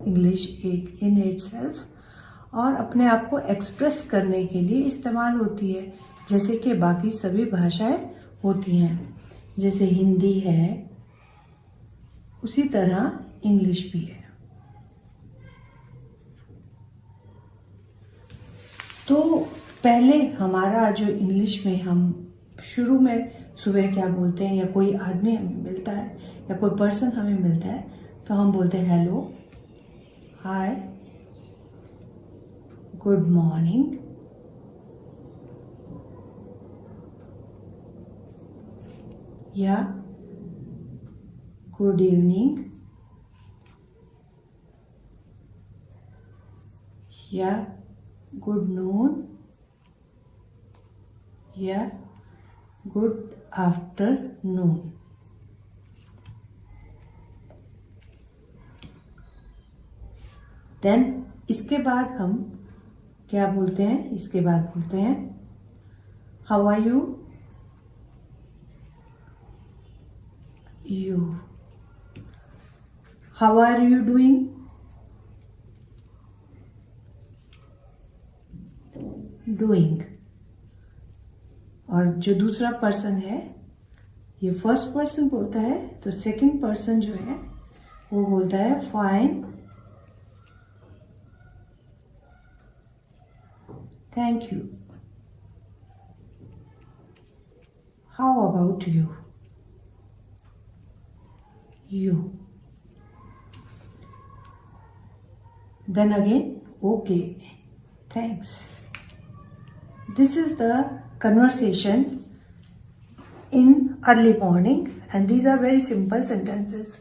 English एक in itself और अपने आप को एक्सप्रेस करने के लिए इस्तेमाल होती है, जैसे कि बाकी सभी भाषाएं होती हैं। जैसे हिंदी है उसी तरह इंग्लिश भी है। तो पहले हमारा जो इंग्लिश में हम शुरू में सुबह क्या बोलते हैं, या कोई आदमी हमें मिलता है या कोई पर्सन हमें मिलता है तो हम बोलते हैं हेलो, हाय, गुड मॉर्निंग, या गुड इवनिंग, या गुड नून, या गुड आफ्टरनून। देन इसके बाद हम क्या बोलते हैं, इसके बाद बोलते हैं how are you, you, how are you doing, doing. और जो दूसरा पर्सन है ये फर्स्ट पर्सन बोलता है, तो सेकंड पर्सन जो है वो बोलता है fine, thank you, how about you, you. Then again okay, thanks. This is the conversation in early morning and these are very simple sentences.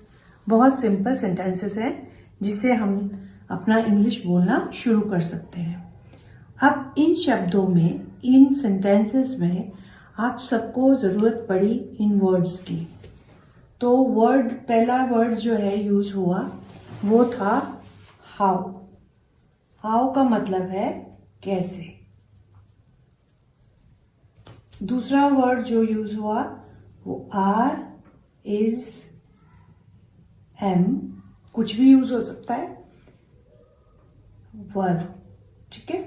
बहुत सिंपल सेंटेंसेस हैं जिससे हम अपना इंग्लिश बोलना शुरू कर सकते हैं। अब इन शब्दों में, इन सेंटेंसेस में आप सबको ज़रूरत पड़ी इन वर्ड्स की। तो पहला वर्ड जो है यूज हुआ वो था हाउ। हाउ का मतलब है कैसे। दूसरा वर्ड जो यूज हुआ वो आर, इज, एम, कुछ भी यूज हो सकता है, वर्ब, ठीक है।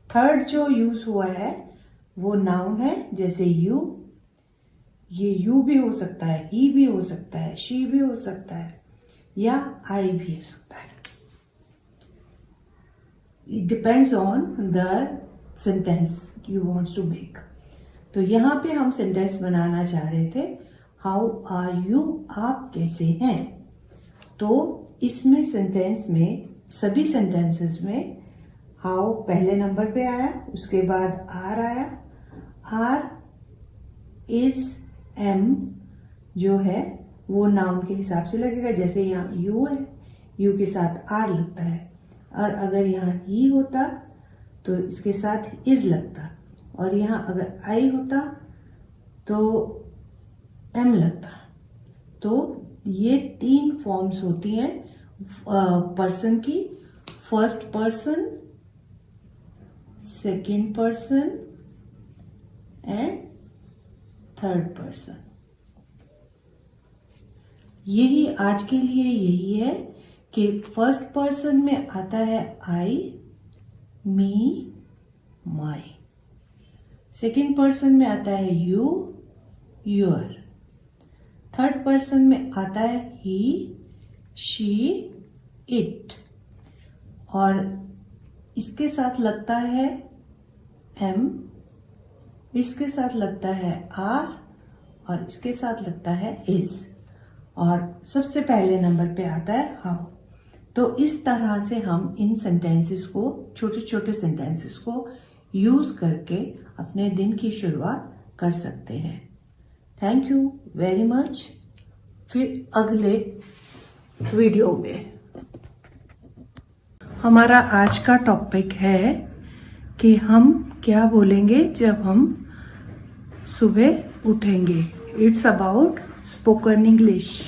थर्ड जो यूज हुआ है वो नाउन है, जैसे यू। ये यू भी हो सकता है, ही भी हो सकता है, शी भी हो सकता है, या आई भी हो सकता है। It depends on the sentence you want to make. तो यहाँ पे हम सेंटेंस बनाना चाह रहे थे हाउ आर यू, आप कैसे हैं। तो इसमें सेंटेंस में, सभी सेंटेंसेस में हाउ पहले नंबर पे आया, उसके बाद आर आया। आर, इज, एम जो है वो नाउन के हिसाब से लगेगा, जैसे यहाँ यू है, यू के साथ आर लगता है। और अगर यहाँ ही होता तो इसके साथ इज लगता, और यहाँ अगर आई होता तो एम लगता। तो ये तीन फॉर्म्स होती हैं पर्सन की, first person, second person and third person. यही आज के लिए यही है कि फर्स्ट पर्सन में आता है आई, मी, माई। सेकंड पर्सन में आता है यू, योर। थर्ड पर्सन में आता है ही, शी, इट। और इसके साथ लगता है एम, इसके साथ लगता है आर, और इसके साथ लगता है इज, और सबसे पहले नंबर पे आता है हाउ। तो इस तरह से हम इन सेंटेंसेस को, छोटे छोटे सेंटेंसेस को यूज करके अपने दिन की शुरुआत कर सकते हैं। Thank you very much. फिर अगले वीडियो में हमारा आज का टॉपिक है कि हम क्या बोलेंगे जब हम सुबह उठेंगे। It's about spoken English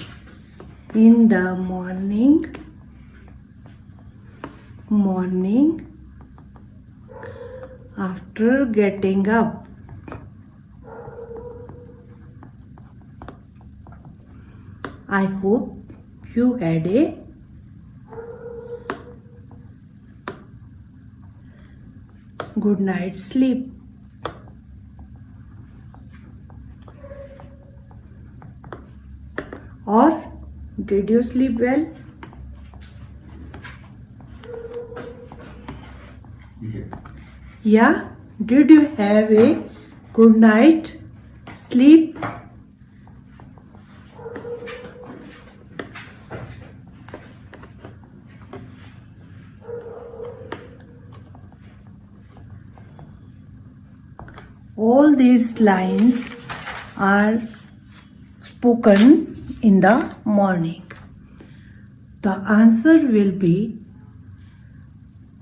in the morning morning after getting up. I hope you had a good night's sleep. Or did you sleep well? Yeah, did you have a good night sleep? All these lines are spoken in the morning. The answer will be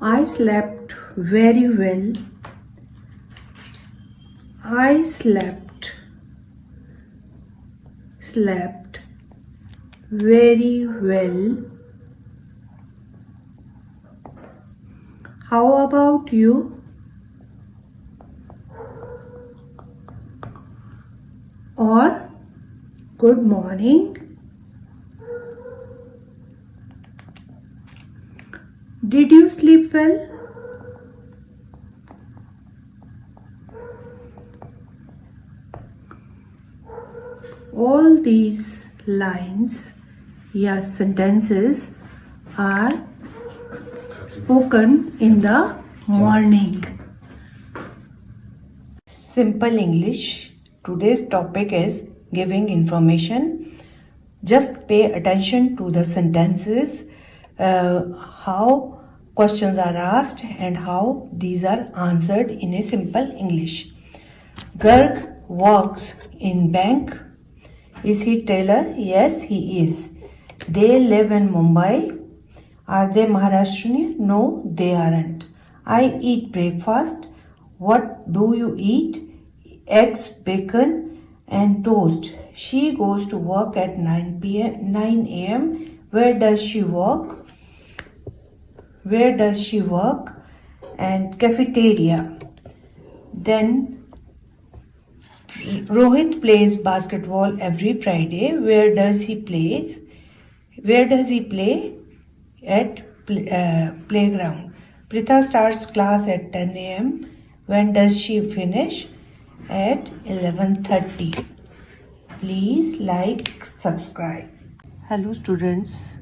I slept very well. I slept very well. How about you? Or good morning. Did you sleep well? All these lines, sentences are spoken in the morning. Simple English. Today's topic is giving information. Just pay attention to the sentences, how questions are asked and how these are answered in a simple English. Garg works in bank. Is he tailor? Yes, he is. They live in Mumbai. Are they Maharashtrian? No, they aren't. I eat breakfast. What do you eat? Eggs, bacon and toast. She goes to work at 9 a.m. Where does she work? And cafeteria. Then Rohit plays basketball every Friday. Where does he play? At playground. Pritha starts class at 10 a.m. When does she finish? At 11:30. Please like, subscribe. Hello students.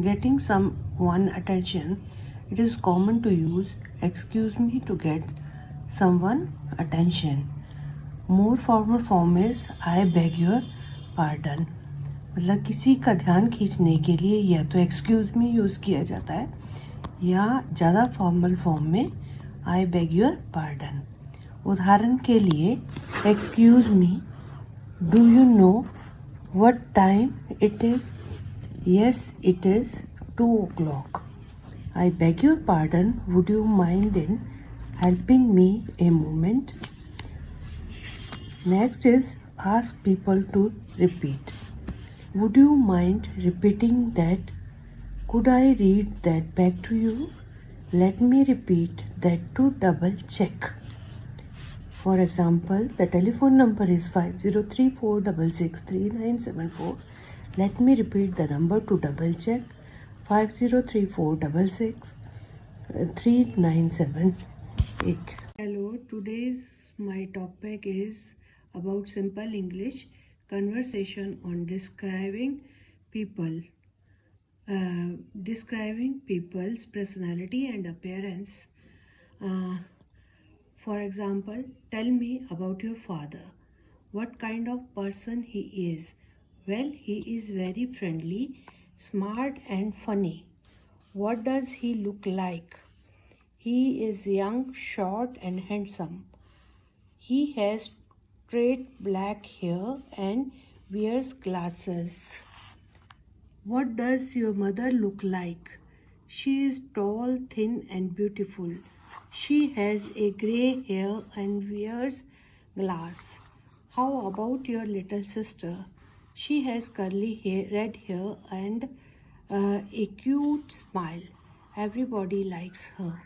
Getting someone attention. It is common to use excuse me to get someone attention. More formal form is I beg your pardon. मतलब किसी का ध्यान खींचने के लिए या तो excuse me use किया जाता है या ज़्यादा फॉर्मल फॉर्म में आई बेग योर पार्डन. उदाहरण के लिए excuse me, do you know what time it is? Yes it is 2 o'clock. I beg your pardon, would you mind in helping me a moment? Next is ask people to repeat. Would you mind repeating that? Could I read that back to you? Let me repeat that to double check. For example, the telephone number is 5034663974. Let me repeat the number to double check. 5034663978. Hello, today's my topic is about simple English conversation on describing people's personality and appearance. For example, tell me about your father. What kind of person he is? Well, he is very friendly, smart and funny. What does he look like? He is young, short and handsome. He has straight black hair and wears glasses. What does your mother look like? She is tall, thin and beautiful. She has a grey hair and wears glass. How about your little sister? She has curly hair, red hair and a cute smile. Everybody likes her.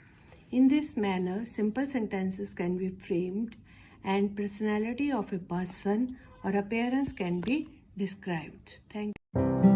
In this manner, simple sentences can be framed and personality of a person or appearance can be described. Thank you.